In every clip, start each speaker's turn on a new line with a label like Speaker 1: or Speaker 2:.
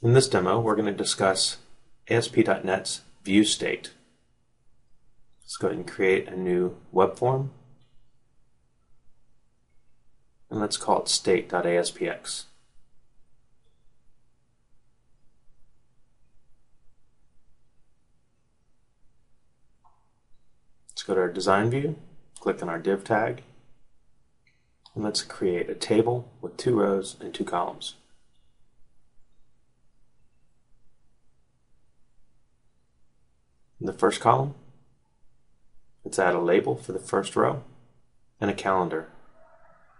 Speaker 1: In this demo, we're going to discuss ASP.NET's ViewState. Let's go ahead and create a new web form, and let's call it state.aspx. Let's go to our design view, click on our div tag, and let's create a table with 2 rows and 2 columns. In the first column, let's add a label for the first row and a calendar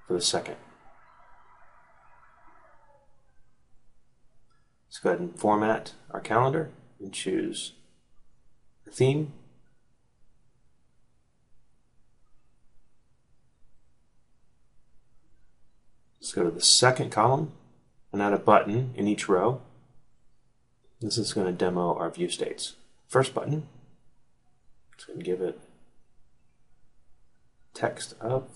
Speaker 1: for the second. Let's go ahead and format our calendar and choose a theme. Let's go to the second column and add a button in each row. This is going to demo our view states. First button, let's go and give it text of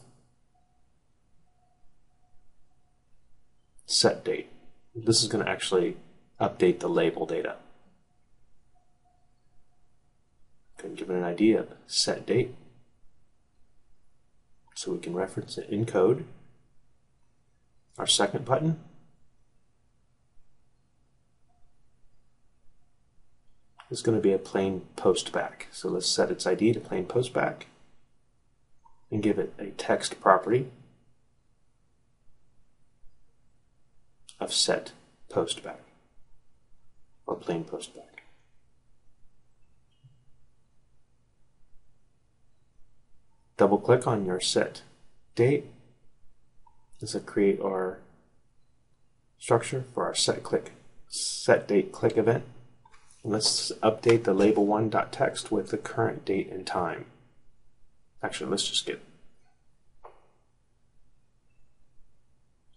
Speaker 1: set date. This is going to actually update the label data. Going to give it an ID of set date so we can reference it in code. Our second button, is going to be a plain post back. So let's set its ID to plain post back and give it a text property of set post back or plain post back. Double click on your set date. This will create our structure for our set date click event. And let's update the label1.text with the current date and time. Actually, let's just get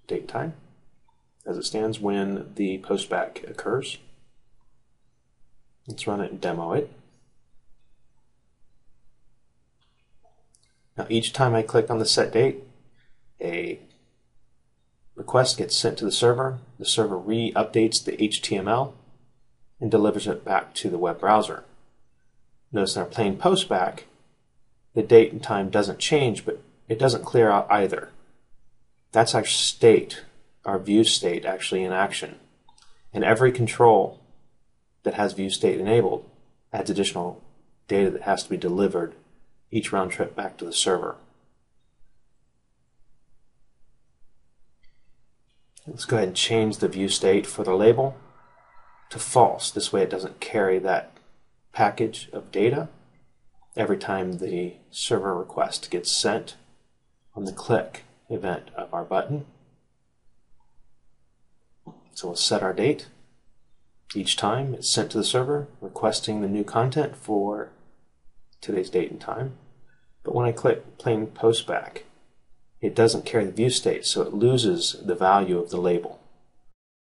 Speaker 1: date and time as it stands when the postback occurs. Let's run it and demo it. Now each time I click on the set date, a request gets sent to the server re-updates the HTML and delivers it back to the web browser. Notice in our plain post back, the date and time doesn't change, but it doesn't clear out either. That's our state, our view state actually in action. And every control that has view state enabled adds additional data that has to be delivered each round trip back to the server. Let's go ahead and change the view state for the label to false. This way it doesn't carry that package of data every time the server request gets sent on the click event of our button. So we'll set our date. Each time it's sent to the server requesting the new content for today's date and time. But when I click plain post back, it doesn't carry the view state, so it loses the value of the label.